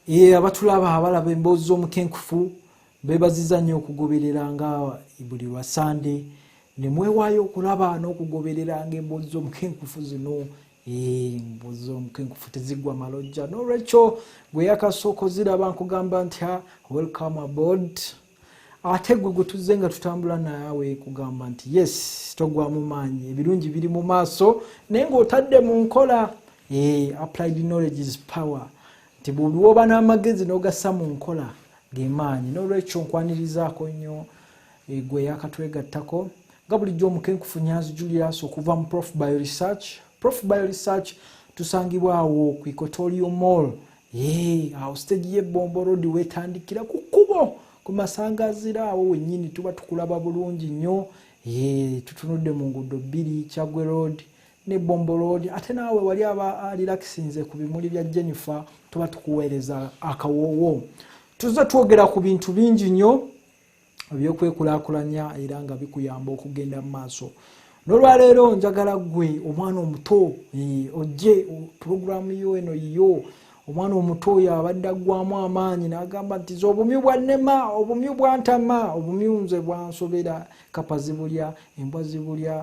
abatulaba abalaba emboozi z'omukenkufu bebaziza nnyo okugoberera nga buli lwa Sande ne mwewaayo okulaba n'okugoberera ng'emboozi z'omukenkufu zino emboozi z'omukenkufu tezigwa malojja n'olwekyo gwe yakasooka oziraba nkugamba nti welcome aboard ate gwe tuzze nga tutambula nawe kugamba nti yes togwamu maanyi ebirungi biri mu maaso naye ng'otadde mu nkola applied knowledge is power nti buli woba n'amagezi n'ogassa mu nkola gemaanyi n'olwekyo nkwanirizaako nnyo gwe yakatwegattako nga bulijjo omukenkufu Nyanzi Julius okuva mu Prof Bio Research tusangibwawo ku Equatorial Mall awo stage y'Ebombo Road wetandikira ku kkubo ku masangazira awo wennyini tuba tukulaba bulungi nnyo tutunudde mu nguudo bbiri Kyagwe Road ne Bombo Road ate naawe wali aba relaxinze ku bimuli bya Jennifer tuba tukuweereza akawoowo tuzze twogera ku bintu bingi nnyo ebyokwekulaakulanya era nga bikuyamba okugenda mu maaso n'olwaleero njagala gwe omwana omuto ojje puroguramu yo eno yo omwana omuto oyo abadde aggwamu amaanyi n'agamba nti obumyu bwannema obumyu bwantama obumyu nze bwansobera kapa zibulya embwa zibulya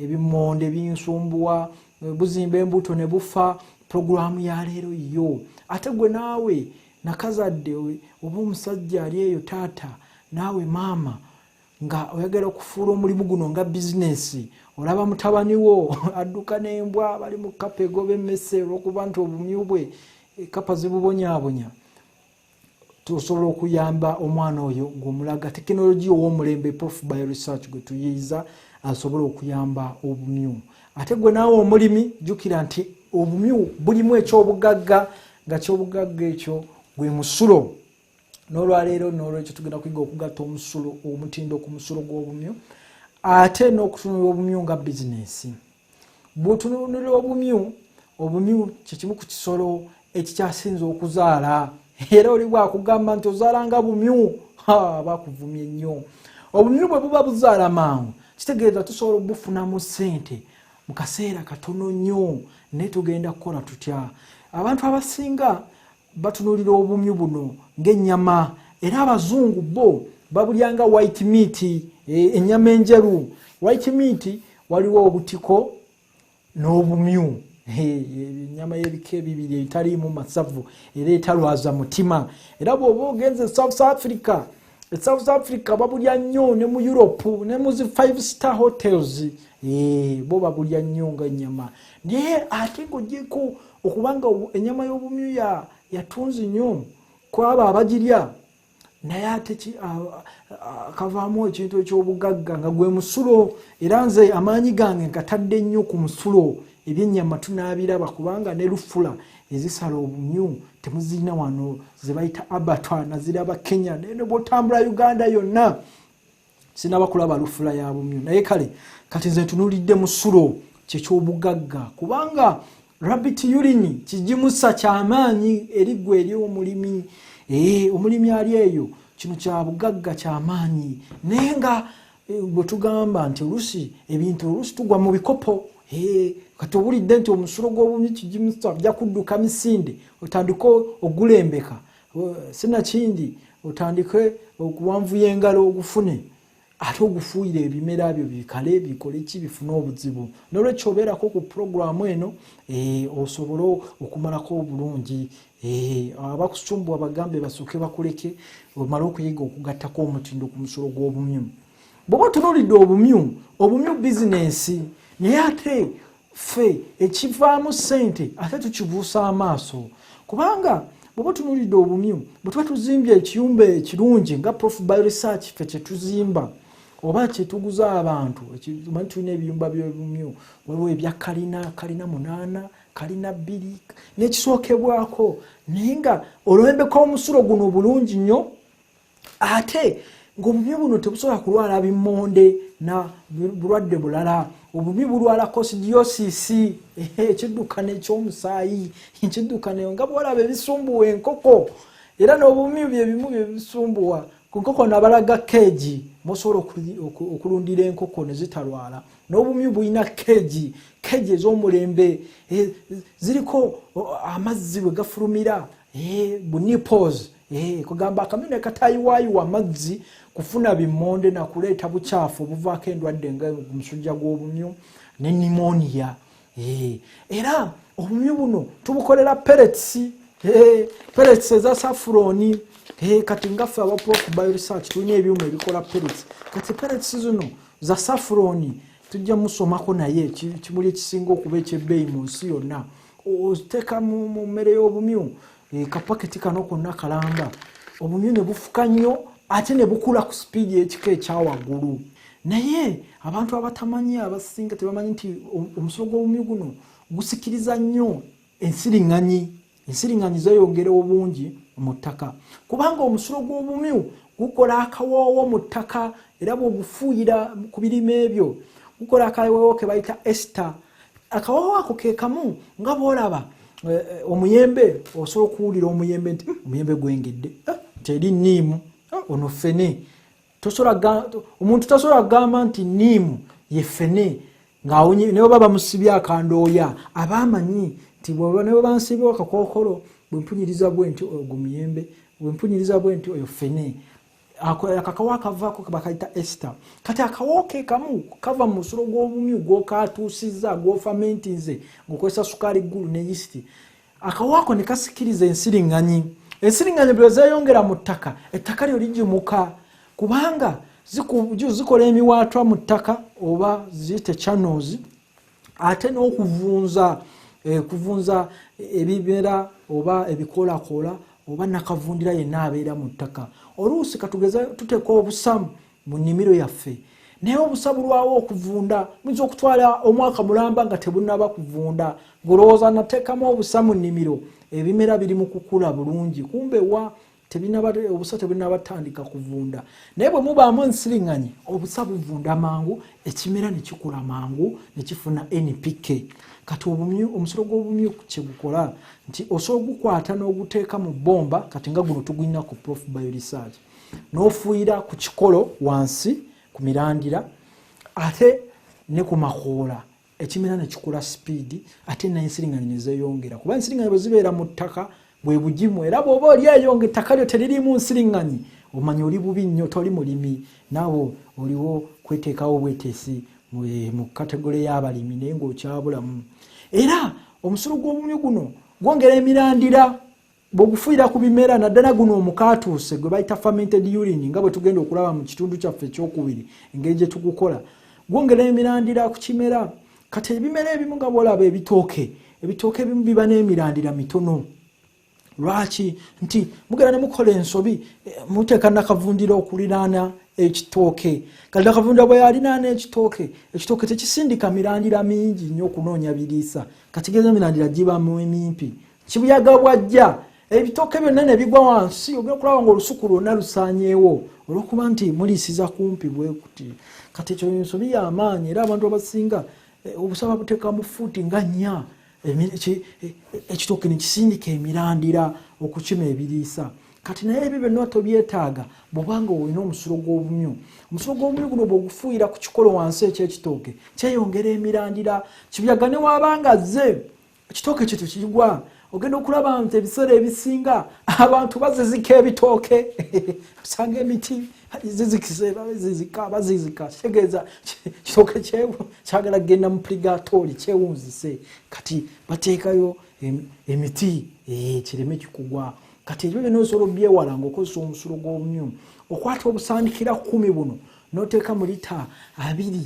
ebimonde binsumbuwa buzimba embuto ne bufa puroguramu ya leero yo ate gwe naawe nakazadde oba omusajja ali eyo taata naawe maama nga oyagala okufuula omulimu guno nga bizinesi olaba mutabani wo adduka n'embwa bali mu kapa egoba emmese olw'okuba nti obumyu bwe kapa zibubonyaabonya tusobola okuyamba omwana oyo ng'omulaga tekinologiya ow'omulembe Prof Bio Research gwe tuyiiza asobola okuyamba obumyu ate gwe naawe omulimi jjukira nti obumyu bulimu ekyobugagga nga kyobugagga ekyo gwe musulo n'olwaleero n'olwekyo tugenda kuyiga okugatta omusulo omutindo ku musulo gw'obumyu ate n'okutunula obumyu nga bizinesi bw'otunulira obumyu kyekimu ku kisolo ekikyasinze okuzaala era oli bwakugamba nti ozaala nga bumyu bakuvumye nnyo obumyu bwe buba buzaala mangu kitegeeza tusobola obufunamu ssente mu kaseera katono nnyo naye tugenda kukola tutya abantu abasinga batunulira obumyu buno ng'ennyama era abazungu bo babulyanga white meat ennyama enjeru white meat waliwo obutiko n'obumyu ennyama y'ebika ebibiri etaliimu masavu era etalwaza mutima era bw'oba ogenze South Africa babulya nnyo ne mu Europe ne mu zi 5-star hotels bo babulya nnyo ng'ennyama naye ate ng'ogyeko okubanga ennyama y'obumyu yatunzi nnyo kwaba abagirya naye ate kavaamu ekintu eky'obugagga nga gwe musulo era nze amaanyi gange nkatadde nnyo ku musulo ebyennyama tunaabiraba kubanga ne lufula ezisala obumyu temuzirina wano ze bayita abattoir naziraba Kenya naye bw'otambula Uganda yonna sinaba kulaba lufula ya bumyu naye kale kati nze ntunulidde musulo kyekyobugagga kubanga rabbit urine kijimusa kyamaanyi eri gwe eri omulimi omulimi ali eyo kino kya bugagga kyamaanyi naye nga bwe tugamba nti oluusi ebintu oluusi tugwa mu bikopo kati owulidde nti omusulo gw'obumyu kijimusa ajja kudduka misinde otandike ogulembeka sinakindi otandike okuwanvuya engalo ogufune ate ogufuuyire ebimera byo bikale bikole ki bifune obuzibu n'olwekyo obeerako ku puroguramu eno osobole okumalako obulungi abakusumbwa bagambe basooke bakuleke omale okuyiga okugattako omutindo ku musulo gw'obumyu bw'oba otunuulidde obumyu bizinesi naye ate ffe ekivaamu ssente ate tukibuusa amaaso kubanga bw'oba otunuulidde obumyu bwe tuba tuzimbye ekiyumba ekirungi nga Prof Bio Research ffe kyetuzimba oba kyetuguza abantu tumanyi tulina ebiyumba by'obumyu waliwo ebya kalina 8 kalina 2 n'ekisookebwako naye nga olwembeko omusulo guno bulungi nnyo ate ng'obumyu buno tebusobola kulwala bimmonde na bulwadde bulala obumyu bulwala coccidiosis ekiddukano eky'omusaayi ekiddukano nga bwolaba ebisumbuwa enkoko era n'obumyu byebimu byebisumbuwa ku nkoko nabalaga keegi mosobola okulundira enkoko ne zitalwala n'obumyu bulina keegi ez'omulembe ziriko amazzi bwe gafulumira bunipos kugamba akamene katayiwayiwa amazzi kufuna bimonde na kuleeta bucaafu obuvaako endwadde nga omusujja gw'obumyu ne pneumonia. Era obumyu buno tubukolera pellets eza saffron. Kati ngaffe aba Prof Bioresearch tulina ebyuma ebikola pellets. Kati pellets zino za saffron tujja musomako naye kimuli ekisinga okuba ekyebbeeyi mu nsi yonna. Oziteeka mu mmere y'obumyu kapaketi kano konna kalamba obumyu ne bufuka nnyo ate ne bukula ku sipiidi y'ekika ekyawaggulu. Naye abantu abatamanyi abasinga tebamanyi nti omusulo gw'obumyu guno gusikiriza nnyo ensiriŋŋanyi. Ensiriŋŋanyi zeeyongera obungi mu ttaka kubanga omusulo gw'obumyu gukola akawoowo mu ttaka era bw'ogufuuyira ku birime ebyo gukola akawoowo ke bayita ester. Akawoowo ako ke kamu nga bw'olaba omuyembe osobola okuwulira omuyembe nti omuyembe gwengedde teri nniimu ono ffene. Omuntu tasobola kugamba nti nniimu ye ffene ne baba bamusibye akandooya abaamanyi nti ne bwe bansibyewo akakookolo bwe mpunyiriza bwe nti ogwo muyembe bwe mpunyiriza bwe nti oyo ffene. Akakawo akavaako bakayita ester. Kati akawo ke kamu kava mu musulo gw'obumyu gw'okaatuusizza gw'ofamentinze ng'okozesa sukaali ggulu ne yisiti. Akawo ako ne kasikiriza ensiriŋŋanyi. Ensiriŋŋanyi bwe zeeyongera mu ttaka ettaka lyo ligimuka kubanga zikola emiwaatwa mu ttaka oba ziyite channels ate n'okuvunza kuvunza ebimera oba ebikoolakoola oba nakavundira yenna abeera mu ttaka. Oluusi katugeza tuteeka obusamu mu nnimiro yaffe naye obusa bulwawo okuvunda muyinza okutwala omwaka mulamba nga tebunnaba kuvunda ng'olowooza nateekamu obusa mu nnimiro ebimera biri mu kukula bulungi kumbe obusa tebunnaba tandika kuvunda. Naye bwe mubaamu ensiriŋŋanyi obusa buvunda mangu ekimera ne kikula mangu ne kifuna NPK. Kati omusulo gw'obumyu kye gukola nti osobola ogukwata n'oguteeka mu bbomba kati nga guno tugulina ku Prof Bioresearch n'ofuuyira ku kikolo wansi ku mirandira ate ne ku makoola ekimera ne kikula sipiidi ate n'ensiriŋŋanyi ne zeeyongera kuba ensiriŋŋanyi bwe zibeera mu ttaka bwe bugimu era bw'oba oli eyo ng'ettaka lyo teririmu nsiriŋŋanyi omanyi oli bubi nnyo toli mulimi naawe oliwo kweteekawo bweteesi mu kategole y'abalimi naye ng'okyabulamu. Era omusulo gw'obumyu guno gwongera emirandira bw'ogufuuyira ku bimera naddala guno omukaatuuse gwe bayita fermented urine nga bwe tugenda okulaba mu kitundu kyaffe ekyokubiri engeri gye tugukola gwongera emirandira ku kimera. Kati ebimera ebimu nga bw'olaba ebitooke ebimu biba n'emirandira mitono. Lwaki? Nti mugenda ne mukola ensobi muteeka nakavundira okuliraana ekitooke. Kati nakavundira bwe yalinaana ekitooke tekisindika mirandira mingi nnyo okunoonya biriisa kati gezo emirandira gibamu emimpi kibuyaga bwajja ebitooke byonna ne bigwa wansi ogenda okulaba ng'olusuku lwonna lusaanyeewo olw'okuba nti muliisiza kumpi bwe kuti. Kati ekyo ensobi y'amaanyi era abantu abasinga obusaba buteeka mu fuuti nga nnya ekitooke ne kisindika emirandira okukima ebiriisa. Kati naye ebyo byonna tobyetaaga bw'obanga olina omusulo gw'obumyu. Omusulo gw'obumyu guno bw'ogufuuyira ku kikolo wansi eky'ekitooke kyeyongera emirandira kibuyaga ne waabanga zze ekitooke kyo tekigwa. Ogenda okulaba nti ebiseera ebisinga abantu bazizika ebitooke osanga emiti bazizika kitegeeza kitooke kyagala kgenda mu purigatori kyewunzise kati bateekayo emiti kireme kikugwa. Kati ebyo byonna osobola obyewala ng'okozesa omusulo gw'obumyu okwata obusaanikira 10 buno n'oteeka mu lita 2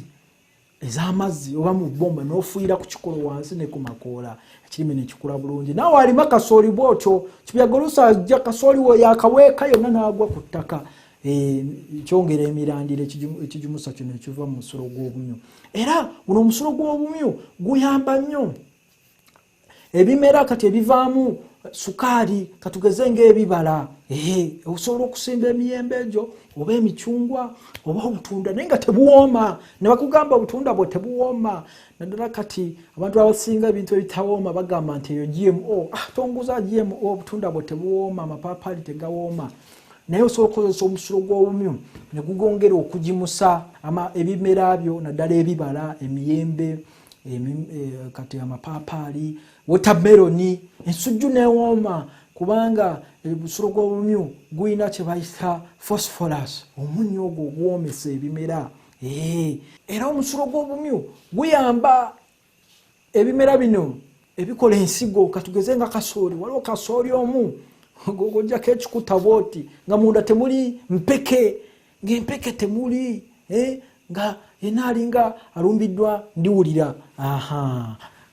ez'amazzi oba mu bbomba n'ofuuyira ku kikolo wansi ne ku makoola ekirime ne kikula bulungi. Naawe alima kasooli bw'otyo kibuyaga oluusi ajja kasooli wo yakaweeka yonna n'agwa ku ttaka. Kyongera emirandira ekigimusa kino ekiva mu musulo gw'obumyu. Era guno omusulo gw'obumyu guyamba nnyo ebimera kati ebivaamu sukaali katugeze ng'ebibala osobola okusimba emiyembe egyo oba emicungwa oba obutunda naye nga tebuwooma ne bakugamba obutunda bwo tebuwooma naddala kati abantu abasinga ebintu ebitawooma bagamba nti eyo GMO tonguza GMO obutunda bwo tebuwooma amapaapaali tegawooma naye osobola okukozesa omusulo gw'obumyu ne gugongera okugimusa ebimera byo naddala ebibala emiyembe kati amapaapaali watermeloni ensujju newooma kubanga ebusolo gw'obumyu guyina kye bayita phosphorus, omunnyo ogwo ogwomesa ebimera. Era omusolo gw'obumyu guyamba ebimera bino ebikola ensigo. Katugeze nga kasooli, waliwo kasooli omu gojjako ekikuta bwoti nga munda temuli mpeke, ng'empeke temuli, nga yenna alinga alumbiddwa ndiwulira.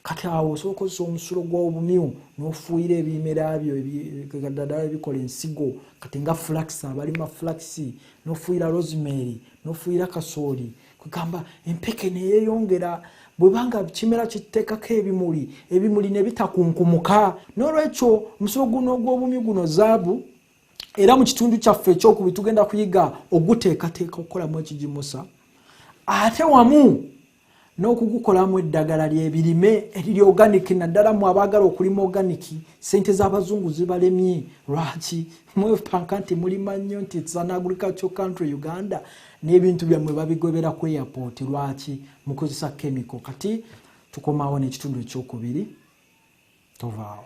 Kati awo osobola okukozesa omusulo gw'obumyu n'ofuuyira ebimera byo ddala ebikola ensigo, kati nga flax, abalima flax, n'ofuuyira rosemary, n'ofuuyira kasooli, kugamba empeke neyeeyongera bwebanga kimera kiteekako ebimuli ne bitakunkumuka. N'olwekyo omusulo guno ogw'obumyu guno zaabu, era mu kitundu kyaffe ekyokubiri tugenda kuyiga oguteekateeka okukolamu ekigimusa, ate wamu n'okugukolamu eddagala ly'ebirime eriri organic. Naddala mu abaagala okulima organic, sente z'abazungu zibalemye. Lwaki? Mwepanka nti mulima nnyo nti it's an agricultural country Uganda, n'ebintu byammwe babigobera ku airport. Lwaki? Mukozesa chemical. Kati tukomawo n'ekitundu ekyokubiri, tovaawo.